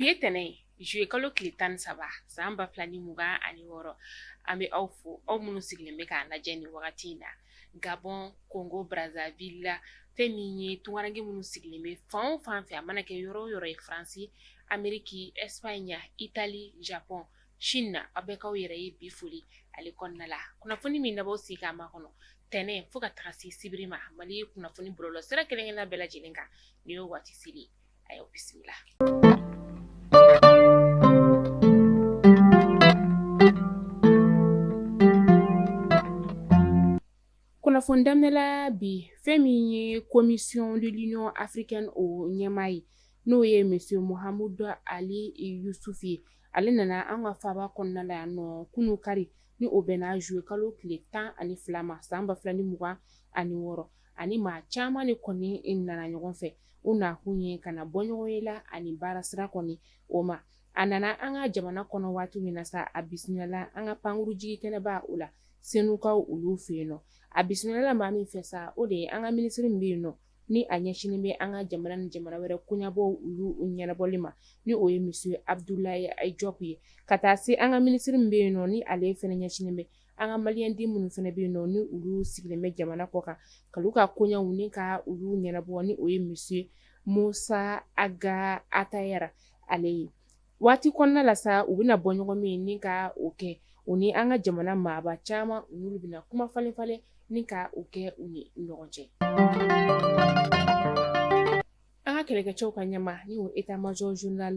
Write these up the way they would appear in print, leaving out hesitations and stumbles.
Bietene, je kalo klitan saba, samba flani muga ani woro, ambe au munu sigleme ka na jeni wakatina. Gabon, Congo, Brazzaville, Féminin, Touarangi munu sigleme, fan fe amana ke yoro France, Ameriki, Espagne, Italie, Japon, Chine, abeka yere ye bifuli ale konnala. Kunafoni min nabo sika makono. Tene fuka trasi sibrima, mali kunafoni brolo sera kelengena bela jilinga. Niyo wati sili. Ayo bismillah. Kunafoni damnela bi femi commission de l'Union africaine au Nyamai no ye monsieur Mohamedou Ali Youssoufi ale nana an ka faba konnala ya no kunu kari ni o bena jouer kalo kile 10 ani flama samba flani muga ani woro ani ma chama ni koni nana ɲɔgɔn fɛ una hunye kana bonyoyela ani bara sira koni oma anana an ka jamana kɔnɔ waati min na sa a bismillah an ka panguru jigi kɛnɛba o la senukaw olu feyeno a bismillah ma min fɛ sa o de an ka ministre min bɛ no ni a ɲɛsinin bɛ an ka jamana ni jamana wɛrɛ kuɲabɔ olu ɲɛnabɔli ma ni o ye monsieur Abdoulaye Diop ye ka taa se an ka ministre min bɛ no ni ale fɛnɛ ɲɛsinin bɛ an ka maliyɛn den minnu fɛnɛ bɛ no ni olu sigilen bɛ jamana kɔ kan kalu ka koɲɛw ni ka olu ɲɛnabɔ ni o ye monsieur Musa Aga Atayara ale ye waati kɔnɔna la sa u bɛna bɔ ɲɔgɔn min ni ka o kɛ o ni an ka jamana maaba caman olu bɛna kuma falen falen ni ka o kɛ u ni ɲɔgɔn cɛ an ka kɛlɛkɛcɛw ka ɲɛma ni o état major général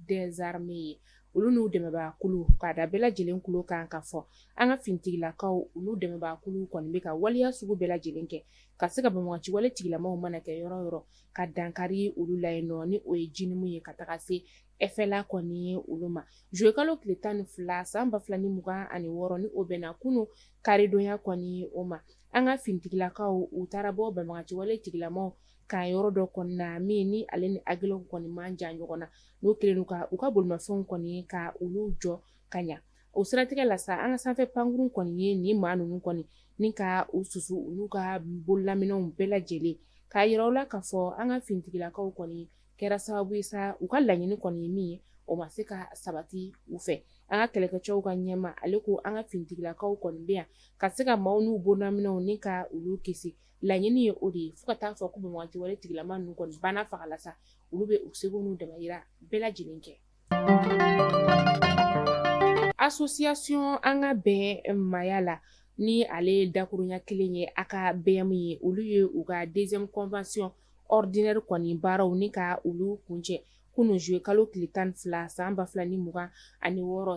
des armées ye olu n'u dɛmɛbaa kulu k'a da bɛɛ lajɛlen kulo kan ka fɔ an ka finitigilakaw olu dɛmɛbaa kulu kɔni bɛ ka waliya sugu bɛɛ lajɛlen kɛ ka se ka bɛnwagati wale tigilamaw mana kɛ yɔrɔ yɔrɔ ka dankari olu la yen nɔ ni o ye jinimu ye ka taga se FLA kɔni ye olu ma juwe kalo tile 12 san 2026 ni o bɛnna kunu karidonya kɔni ye o ma an ka finitigilakaw u taara bɔ bɛnwagati wale tigilamaw kan yɔrɔ dɔ kɔni na min ni ale ni agilɛw kɔni man jan ɲɔgɔn na n'o kelen u ka bolimafɛnw kɔni ka olu jɔ ka ɲa o siratigɛ la sa an ka sanfɛ pankuru kɔni ye ni maa ninnu kɔni ni ka u susu olu ka bololaminɛw bɛɛ lajɛlen k'a yira u la k'a fɔ an ka finitigilakaw kɔni kɛra sababu ye sa u ka laɲini kɔni ye min ye o ma se ka sabati u fɛ an ka kɛlɛkɛcɛw ka ɲɛma ale ko an ka finitigilakaw kɔni bɛ yan ka se ka maaw n'u bololaminɛw ni ka olu kisi laɲini ye o de ye fo ka taa fɔ ko bɛnwagati wale tigilama ninnu kɔni banna fagala sa olu bɛ u seko n'u damayira bɛɛ lajɛlen kɛ association an ka bɛn maya la ni ale dakurunya kelen ye a ka BM ye olu ye u ka deuxième convention ordinaire kɔni baaraw ni ka olu kuncɛ kunu juwe kalo tile 12 san 2026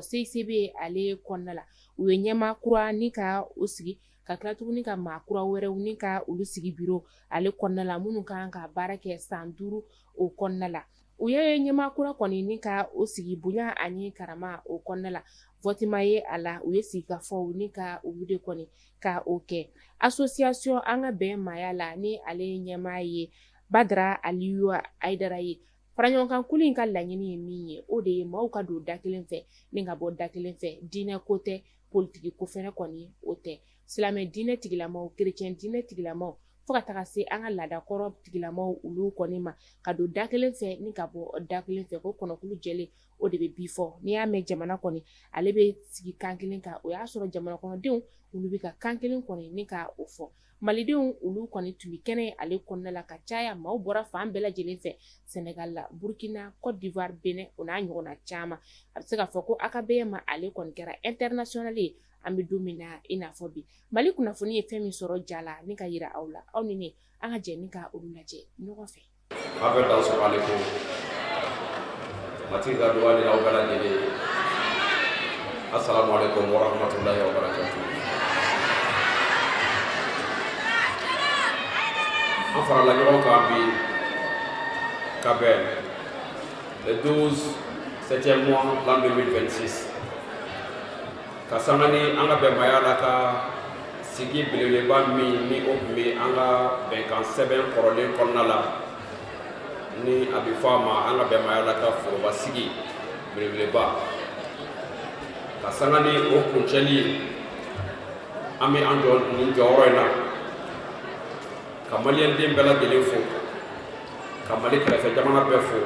CICB ale kɔnɔna la u ye ɲɛma kura ni ka o sigi ka tila tuguni ka maa kura wɛrɛw ni ka olu sigi biro ale kɔnɔna la minnu kan ka baara kɛ san 5 o kɔnɔna la u ye ɲɛma kura kɔni ni ka o sigi bonya ani karama o kɔnɔna la votima ye a la u ye sigikafɔw ni ka olu de kɔni ka o kɛ association an ka bɛn maya la ni ale ɲɛma ye Badara Aliyu Aidara ye faraɲɔgɔnkan kulu in ka laɲini ye min ye o de ye maaw ka don da kelen fɛ ni ka bɔ da kelen fɛ diinɛ ko tɛ politiki ko fɛnɛ kɔni o tɛ silamɛ diinɛ tigilamaw kerecɛn diinɛ tigilamaw fo ka taga se an ka laadakɔrɔ tigilamaw olu kɔni ma ka don da kelen fɛ ni ka bɔ da kelen fɛ ko kɔnɔkulu jɛlen o de bɛ bi fɔ n'i y'a mɛn jamana kɔni ale bɛ sigi kan kelen kan o y'a sɔrɔ jamana kɔnɔdenw olu bɛ ka kan kelen kɔni ni ka o fɔ malidenw olu kɔni tun bɛ kɛnɛ ale kɔnɔna la ka caya maaw bɔra fan bɛɛ lajɛlen fɛ Senegal la Burkina Côte d'Ivoire Benin o n'a ɲɔgɔnna caman a bɛ se ka fɔ ko a ka bɛn ma ale kɔni kɛra international ye an bɛ don min na i n'a fɔ bi Mali kunnafoni ye fɛn min sɔrɔ ja la ni ka yira aw la aw ni ne an ka jɛ ni ka olu lajɛ ɲɔgɔn fɛ a bɛ dan sɔrɔ ale ko matigi ka dugawu ni aw bɛɛ lajɛlen assalamu alaikum wa rahmatullahi wa barakatuh an farala ɲɔgɔn kan bi ka bɛn le 12 7e mois l'an 2026 ka sanga ni an ka bɛnbaya la ka sigi belebeleba min ni o tun bɛ an ka bɛnkan sɛbɛn kɔrɔlen kɔnɔna la ni a bɛ fɔ a ma an ka bɛnbaya la ka foroba sigi belebeleba ka sanga ni o kuncɛli an bɛ an jɔ nin jɔyɔrɔ in na ka maliyɛnden bɛɛ lajɛlen fo ka Mali kɛrɛfɛ jamana bɛɛ fo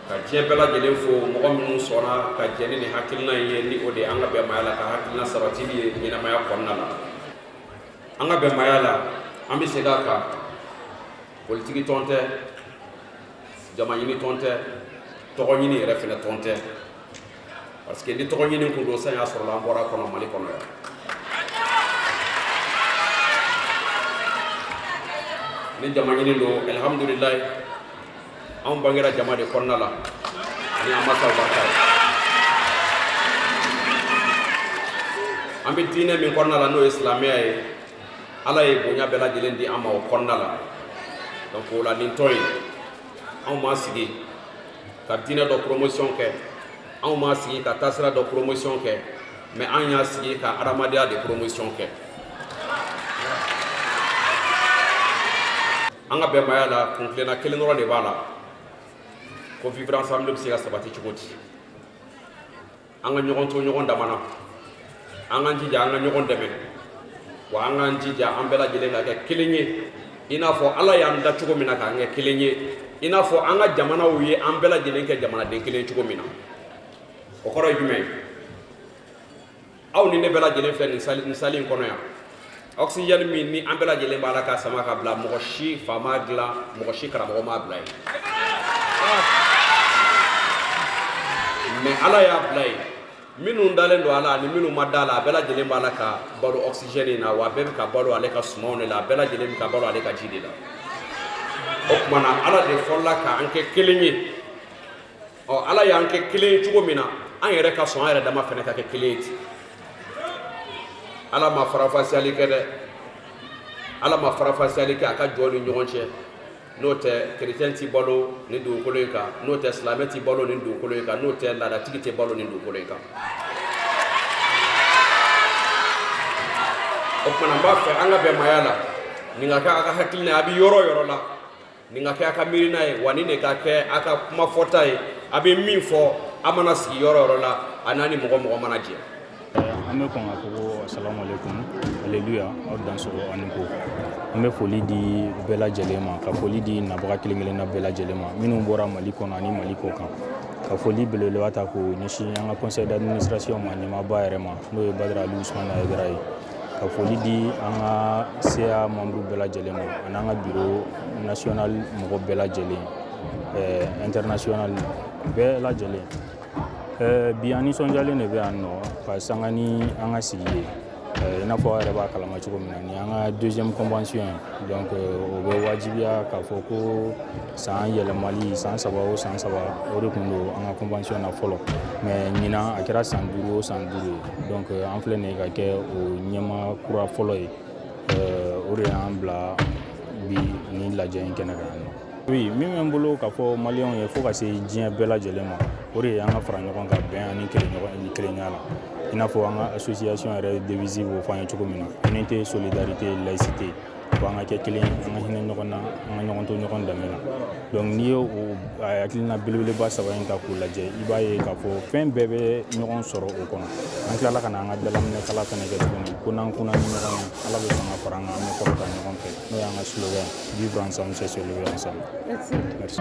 ka diɲɛ bɛɛ lajɛlen fo mɔgɔ minnu sɔnna ka jɛni ni hakilina ye ni o de ye an ka bɛnbaya la ka hakilina sabatili ye ɲɛnamaya kɔnɔna la. An ka bɛnbaya la an bɛ segin a kan politiki tɔn tɛ, jama ɲini tɔn tɛ, tɔgɔ ɲini yɛrɛ fɛnɛ tɔn tɛ, parce que ni tɔgɔ ɲini kun don san y'a sɔrɔ an bɔra kɔnɔ Mali kɔnɔ yan. Ni jama ɲini don alhamdulilayi anw bangera jama de kɔnɔna la ani an masaw barika ye. An bɛ diinɛ min kɔnɔna la n'o ye silamɛya ye, Ala ye bonya bɛɛ lajɛlen di an ma o kɔnɔna la. Donc o la nin tɔn in anw m'a sigi ka diinɛ dɔ promotion kɛ, anw m'a sigi ka taasira dɔ promotion kɛ, mais an y'a sigi ka adamadenya de promotion kɛ. An ka bɛnbaya la kuntilenna kelen dɔrɔn de b'a la ko vivre ensemble bɛ se ka sabati cogo di. An ka ɲɔgɔn to ɲɔgɔn dama na, an k'an jija an ka ɲɔgɔn dɛmɛ, wa an k'an jija an bɛɛ lajɛlen ka kɛ kelen ye i n'a fɔ Ala y'an da cogo min na k'an kɛ kelen ye, i n'a fɔ an ka jamanaw ye an bɛɛ lajɛlen kɛ jamanaden kelen cogo min na. O kɔrɔ ye jumɛn ye? Aw ni ne bɛɛ lajɛlen filɛ nin salle in kɔnɔ yan, oxygène min ni an bɛɛ lajɛlen b'a la k'a sama ka bila, mɔgɔ si fa m'a dilan, mɔgɔ si karamɔgɔ m'a bila ye. Mais Ala y'a bila ye. Minnu dalen don a la ani minnu ma da a la, a bɛɛ lajɛlen b'a la ka balo oxygène in na, wa a bɛɛ bɛ ka balo ale ka sumanw de la, a bɛɛ lajɛlen bɛ ka balo ale ka ji de la. O tuma na Ala de fɔlɔla k'an kɛ kelen ye. Ala y'an kɛ kelen ye cogo min na, an yɛrɛ ka sɔn an yɛrɛ dama fɛnɛ ka kɛ kelen ye ten. Ala ma farafasiyali kɛ dɛ. Ala ma farafasiyali kɛ a ka jɔn ni ɲɔgɔn cɛ. N'o tɛ chrétien ti balo ni dugukolo in kan, n'o tɛ silamɛ ti balo ni dugukolo in kan, n'o tɛ laadatigi ti balo ni dugukolo in kan. O tuma na n b'a fɛ an ka bɛnbaya la nin ka kɛ a ka hakilina ye, a bɛ yɔrɔ o yɔrɔ la nin ka kɛ a ka miirina ye, wa nin de ka kɛ a ka kuma fɔta ye. A bɛ min fɔ a mana sigi yɔrɔ o yɔrɔ la a n'a ni mɔgɔ mana jɛ. An bɛ kɔn k'a fɔ ko asalamualeykum, aleluya, aw dansɔgɔ ani ko. An bɛ foli di bɛɛ lajɛlen ma, ka foli di nabaga kelen kelenna bɛɛ lajɛlen ma, minnu bɔra Mali kɔnɔ ani Mali kɔ kan. Ka foli belebeleba ta k'o ɲɛsin an ka conseil d'administration ma, ɲɛmaaba yɛrɛ ma, n'o ye Badara Ali Usumana Haidara ye. Ka foli di an ka CA membre bɛɛ lajɛlen ma, ani an ka bureau national mɔgɔ bɛɛ lajɛlen, international bɛɛ lajɛlen. Bi an nisɔndiyalen de bɛ yan nɔ ka sanga ni an ka sigi ye, i n'a fɔ aw yɛrɛ b'a kalama cogo min na, ni an ka deuxième convention ye. Donc o bɛ wajibiya k'a fɔ ko san yɛlɛmali san 3 o san 3 o de tun don an ka convention na fɔlɔ, mais ɲinan a kɛra san 5 o san 5 ye. Donc an filɛ nin ye ka kɛ o ɲɛma kura fɔlɔ ye, o de y'an bila bi ni lajɛ in kɛnɛ kan yan nɔ. Oui, min bɛ n bolo k'a fɔ maliyɛnw ye fo ka se diɲɛ bɛɛ lajɛlen ma, o de ye an ka fara ɲɔgɔn kan bɛn ani kelenya la. I n'a fɔ an ka association yɛrɛ devise b'o fɔ an ye cogo min na, unité, solidarité, laïcité. Fo an ka kɛ kelen, an ka hinɛ ɲɔgɔn na, an ka ɲɔgɔn to ɲɔgɔn danbe la. Donc n'i ye o hakilina belebeleba saba in ta k'o lajɛ, i b'a ye k'a fɔ fɛn bɛɛ bɛ ɲɔgɔn sɔrɔ o kɔnɔ. An tilala ka na an ka dalaminɛkala fɛnɛ kɛ tuguni, ko n'an kunna ni ɲɔgɔn ye, Ala bɛ sɔn ka fara an kan, an bɛ kɔrɔta ɲɔgɔn fɛ. N'o y'an ka slogan vivre ensemble, c'est se lever ensemble. Merci.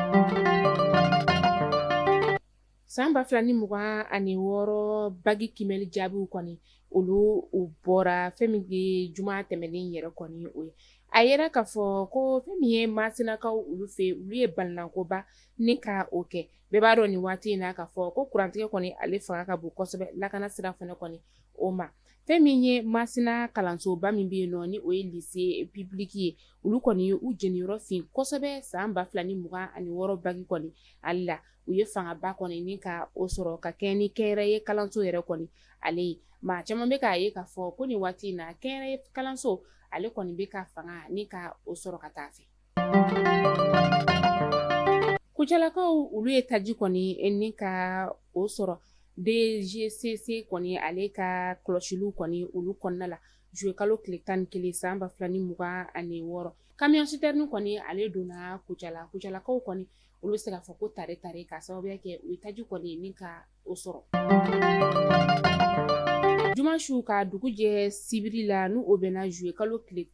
San 2026 bagi kimɛli jaabiw kɔni olu u bɔra fɛn min ye juma tɛmɛnen yɛrɛ kɔni o ye. A yɛrɛ k'a fɔ ko fɛn min ye Masinakaw olu fɛ olu ye balinankoba ni ka o kɛ. Bɛɛ b'a dɔn nin waati in na k'a fɔ ko kurantigɛ kɔni ale fanga ka bon kosɛbɛ, lakana sira fana kɔni o ma. Fɛn min ye Masina kalansoba min bɛ yen nɔ ni o ye lycée public ye, olu kɔni ye u jeniyɔrɔ fin kosɛbɛ san 2026 bagi kɔni ale la. U ye fangaba kɔni ni ka o sɔrɔ ka kɛ ni kɛnɛrɛ ye kalanso yɛrɛ kɔni ale ye. Maa caman bɛ k'a ye k'a fɔ ko nin waati in na kɛnɛrɛ ye kalanso ale kɔni bɛ ka fanga ni ka o sɔrɔ ka taa fɛ. Kucalakaw olu ye taji kɔni ni ka o sɔrɔ DGCC kɔni ale ka kɔlɔsiliw kɔni olu kɔnɔna la juillet kalo tile 11 san 2026. Camion citerne kɔni ale donna Kucalakaw kɔni olu bɛ se k'a fɔ ko tare ka sababuya kɛ u ye taji kɔni ni ka o sɔrɔ. Jumasu ka dugu jɛ sibiri la n'u o bɛnna juillet kalo tile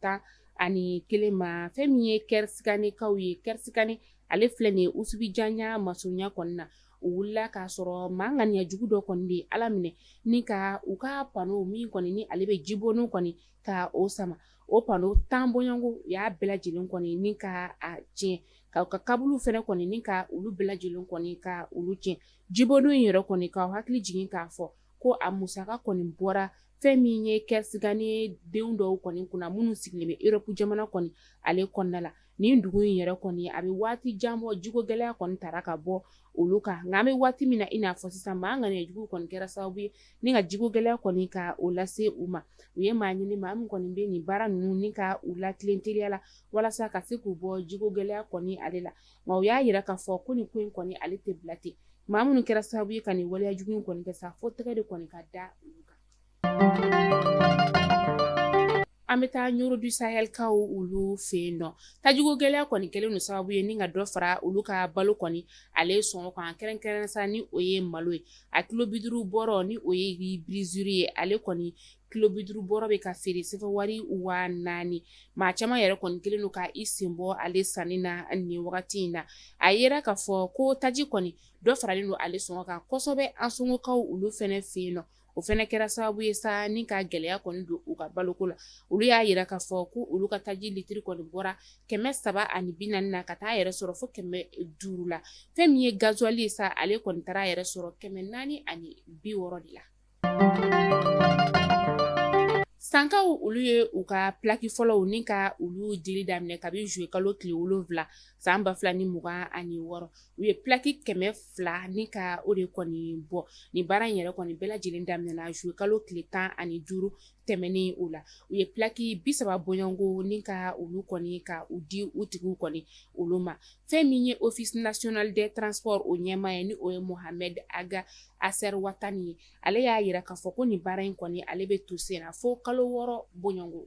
11 ma, fɛn min ye Kɛrsikannikaw ye. Kɛrsikani ale filɛ nin ye Usubi Janya masurunya kɔni na u wulila k'a sɔrɔ maa ŋaniya jugu dɔ kɔni de Ala minɛ ni ka u ka pano min kɔni ni ale bɛ jibɔninw kɔni ka o sama o pano 10 bɔɲɔngo u y'a bɛɛ lajɛlen kɔni ni ka a tiɲɛ ka u ka kabulu fɛnɛ kɔni ni ka olu bɛɛ lajɛlen kɔni ka olu tiɲɛ jibɔninw in yɛrɛ kɔni k'aw hakili jigin k'a fɔ ko a musaka kɔni bɔra fɛn min ye kɛsigani denw dɔw kɔni kunna minnu sigilen bɛ Europe jamana kɔni ale kɔnɔna la nin dugu in yɛrɛ kɔni a bɛ waati jan bɔ jiko gɛlɛya kɔni tara ka bɔ olu kan nka an bɛ waati min na i n'a fɔ sisan maa ŋaniya jugu kɔni kɛra sababu ye ni ka jiko gɛlɛya kɔni ka o lase u ma u ye maa ɲini maa min kɔni bɛ nin baara ninnu ni ka u latilen teliya la walasa ka se k'u bɔ jiko gɛlɛya kɔni ale la nka u y'a yira k'a fɔ ko nin ko in kɔni ale tɛ bila ten maa minnu kɛra sababu ye ka nin waleya jugu in kɔni kɛ sa fo tɛgɛ de kɔni ka da olu kan. An bɛ taa Ɲuro du Sahel kaw olu fɛ yen nɔ tajugu gɛlɛya kɔni kɛlen don sababu ye ni ka dɔ fara olu ka balo kɔni ale sɔngɔ kan kɛrɛnkɛrɛnnen sa ni o ye malo ye a kilo 50 bɔrɔ ni o ye brisuri ye ale kɔni kilo 50 bɔrɔ bɛ ka feere sefe wari 4000 maa caman yɛrɛ kɔni kelen don ka i sen bɔ ale sanni na nin wagati in na a yera k'a fɔ ko taji kɔni dɔ faralen don ale sɔngɔ kan kosɛbɛ an sɔngɔkaw olu fɛnɛ fɛ yen nɔ o fɛnɛ kɛra sababu ye sa ni ka gɛlɛya kɔni don u ka baloko la olu y'a yira k'a fɔ ko olu ka taji litiri kɔni bɔra 340 na ka taa yɛrɛ sɔrɔ fo 500 la fɛn min ye gasoil ye sa ale kɔni taara yɛrɛ sɔrɔ 460 de la. Sankaw olu ye u ka plaki fɔlɔw ni ka olu dili daminɛ kabi juillet kalo tile 7 san 2026 u ye plaki 200 ni ka o de kɔni bɔ ni baara in yɛrɛ kɔni bɛɛ lajɛlen daminɛna juillet kalo tile 15 tɛmɛnen o la u ye plaki 30 bɔɲɔngo ni ka olu kɔni ka u di u tigiw kɔni olu ma fɛn min ye office national des transports o ɲɛmaa ye ni o ye Mohamed Aga Aser Watani ye ale y'a yira k'a fɔ ko nin baara in kɔni ale bɛ to sen na fo kalo 6 bɔɲɔngo.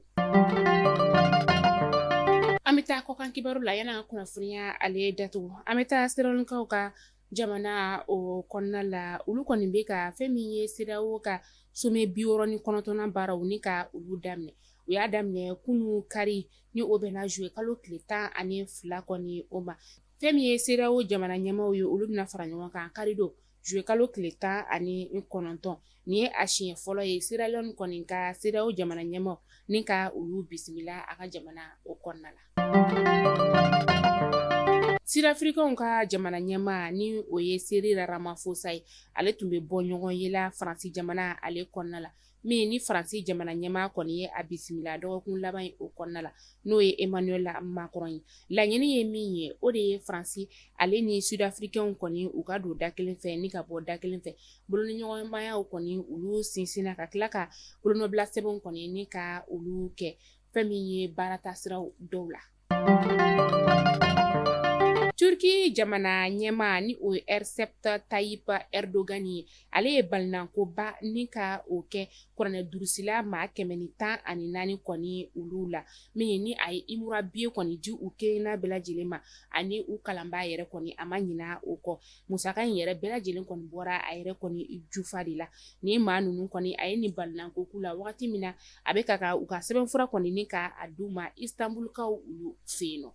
An bɛ taa kɔkan kibaru la yan'an ka kunnafoniya ale datugu an bɛ taa Sɛbɛnnikaw ka jamana o kɔnɔna la olu kɔni bɛ ka fɛn min ye CEDEAO ka sommet 69 baaraw ni ka olu daminɛ u y'a daminɛ kunu kari ni o bɛnna juillet kalo tile 12 kɔni o ma fɛn min ye CEDEAO jamana ɲɛmaaw ye olu bɛna fara ɲɔgɔn kan kari don juillet kalo tile 19 nin ye a siɲɛ fɔlɔ ye Sierra Leone kɔni ka CEDEAO jamana ɲɛmaaw ni ka olu bisimila a ka jamana o kɔnɔna la. Sud-Africains ka jamana ɲɛmaa ni o ye Cyril Ramaphosa ye ale tun bɛ bɔ ɲɔgɔn ye la Faransi jamana ale kɔnɔna la min ni Faransi jamana ɲɛmaa kɔni ye a bisimila dɔgɔkun laban o kɔnɔna la n'o ye Emmanuel Macron ye laɲini ye min ye o de ye Faransi ale ni Sud-Africains kɔni u ka don da kelen fɛ ni ka bɔ da kelen fɛ boloniɲɔgɔnmayaw kɔni olu sinsinna ka tila ka bolonɔbila sɛbɛnw kɔni ni ka olu kɛ fɛn min ye baara taasiraw dɔw la. Turki jamana ɲɛmaa ni o ye Recep Tayyip Erdogan ye ale ye balinankoba ni ka o kɛ kuranɛ durusila maa 114 kɔni olu la min ni a ye Imura Biye kɔni di u kelenna bɛɛ lajɛlen ma ani u kalanbaa yɛrɛ kɔni a ma ɲina o kɔ musaka in yɛrɛ bɛɛ lajɛlen kɔni bɔra a yɛrɛ kɔni jufa de la ni maa ninnu kɔni a ye nin balinankoku la wagati min na a bɛ ka u ka sɛbɛnfura kɔni ni ka a d'u ma Istanbulkaw olu fɛ yen nɔ.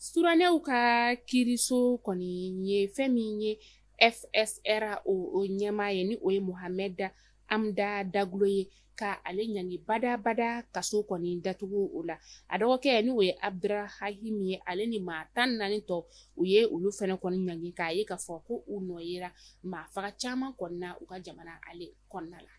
Suranɛw ka kiiriso kɔni ye fɛn min ye FSR o ɲɛmaa ye ni o ye Mohamed Amda Daglo ye ka ale ɲangi bada kaso kɔni datugu o la a dɔgɔkɛ ni o ye Abdrahim ye ale ni maa 14 tɔ u ye olu fɛnɛ kɔni ɲangi k'a ye k'a fɔ ko u nɔ yera maa faga caman kɔni na u ka jamana ale kɔnɔna la.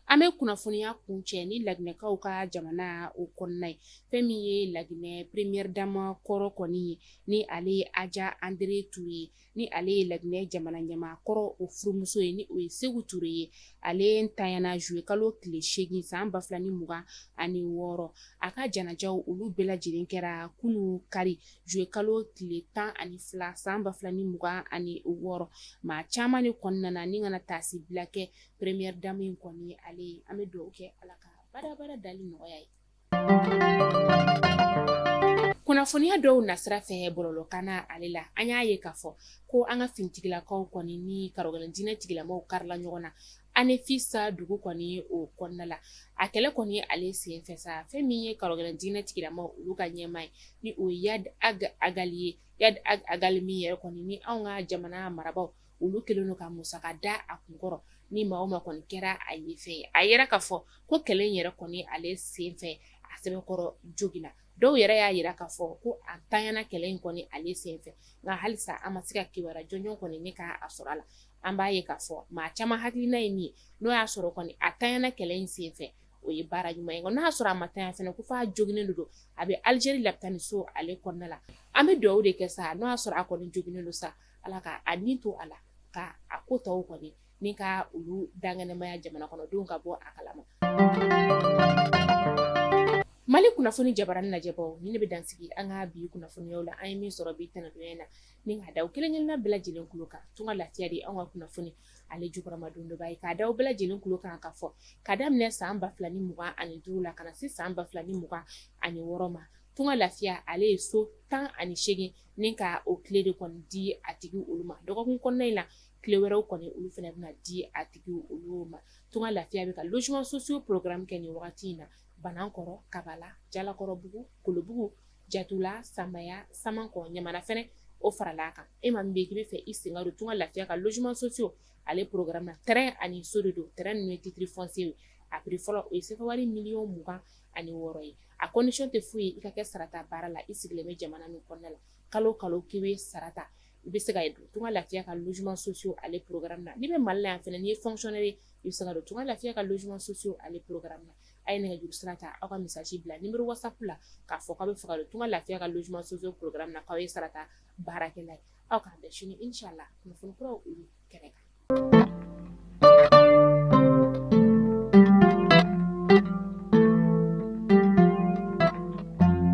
An bɛ kunnafoniya kuncɛ ni Laginɛkaw ka jamana o kɔnɔna ye fɛn min ye Laginɛ première dame kɔrɔ kɔni ye ni ale ye Aja Andre Ture ni ale ye Laginɛ jamana ɲɛmaa kɔrɔ o furumuso ye ni o ye Segu Ture ye ale ntanyana juillet kalo tile 8 san 2026 a ka janajaw olu bɛɛ lajɛlen kɛra kunu kari juillet kalo tile 12 san 2026 maa caman de kɔnɔna na ni kana taasi bila kɛ première dame in kɔni ale an bɛ dugawu kɛ Ala ka badabada dali nɔgɔya ye. kunnafoniya dɔw nasira fɛ bɔlɔlɔkana ale la an y'a ye k'a fɔ ko an ka finitigilakaw kɔni ni karɔgɛlɛnjinɛ tigilamaw karila ɲɔgɔn na Anefisa dugu kɔni o kɔnɔna la a kɛlɛ kɔni ale sen fɛ sa fɛn min ye karɔgɛlɛnjinɛ tigilamaw olu ka ɲɛmaa ye ni o ye Yad Agali ye Yad Agali min yɛrɛ kɔni ni anw ka jamana marabaw olu kɛlen don ka musaka da a kunkɔrɔ ni maa o maa kɔni kɛra a ye fɛn ye a yɛrɛ k'a fɔ ko kɛlɛ in yɛrɛ kɔni ale sen fɛ a sɛbɛkɔrɔ joginna dɔw yɛrɛ y'a yira k'a fɔ ko a tanyana kɛlɛ in kɔni ale sen fɛ nka halisa an ma se ka kibaruya jɔnjɔn kɔni ne k'a sɔrɔ a la an b'a ye k'a fɔ maa caman hakilina ye min ye n'o y'a sɔrɔ kɔni a tanyana kɛlɛ in sen fɛ o ye baara ɲuman ye nka n'a y'a sɔrɔ a ma tanya fɛnɛ ko f'a joginnen don a bɛ Aligérie lapitaniso ale kɔnɔna la an bɛ duwawu de kɛ sa n'o y'a sɔrɔ a kɔni joginnen don sa Ala ka a ni to a la ka a ko tɔw kɔni ni ka olu daŋɛnɛmaya jamana kɔnɔdenw ka bɔ a kalama. Mali kunnafoni jabaranin lajɛbaw ni ne bɛ dansigi an ka bi kunnafoniyaw la an ye min sɔrɔ bi tɛnɛdonya na ni k'a da kelen-kelenna bɛɛ lajɛlen kulo kan tunga lafiya de an ka kunnafoni ale jukɔrɔma don dɔ b'a ye k'a da bɛɛ lajɛlen kulo kan ka fɔ ka daminɛ san 2025 la ka na se san 2026 ma tunga lafiya ale ye so 18 ni ka o tile de kɔni di a tigi olu ma dɔgɔkun kɔnɔna in la tile wɛrɛw kɔni olu fana bɛna di a tigi olu ma tunga lafiya bɛ ka logement sociaux programme kɛ nin wagati in na Banankɔrɔ, Kabala, Jalakɔrɔbugu, Kolobugu, Jatula, Samaya, Samankɔ, Ɲamana fɛnɛ o farala kan e ma min bɛ k'i bɛ fɛ i senga don tunga lafiya ka logement sociaux ale programme na terrain ani so de don terrain ninnu ye titre foncier a prix fɔlɔ o ye sɛfɛwari 26 ye a condition tɛ foyi ye i ka kɛ sarata baara la i sigilen bɛ jamana min kɔnɔna la kalo kalo k'i bɛ sarata i bɛ se ka don tunga lafiya ka logement sociaux ale programme na n'i bɛ Mali la yan fɛnɛ n'i ye fonctionnaire ye i bɛ se ka don tunga lafiya ka logement sociaux ale programme na a ye nɛgɛjuru sira ta aw ka message bila numéro WhatsApp la k'a fɔ k'a bɛ fɛ ka don tunga lafiya ka logement sociaux programme na k'aw ye sarata baarakɛla ye aw k'an bɛn sini inchallah kunnafoni kuraw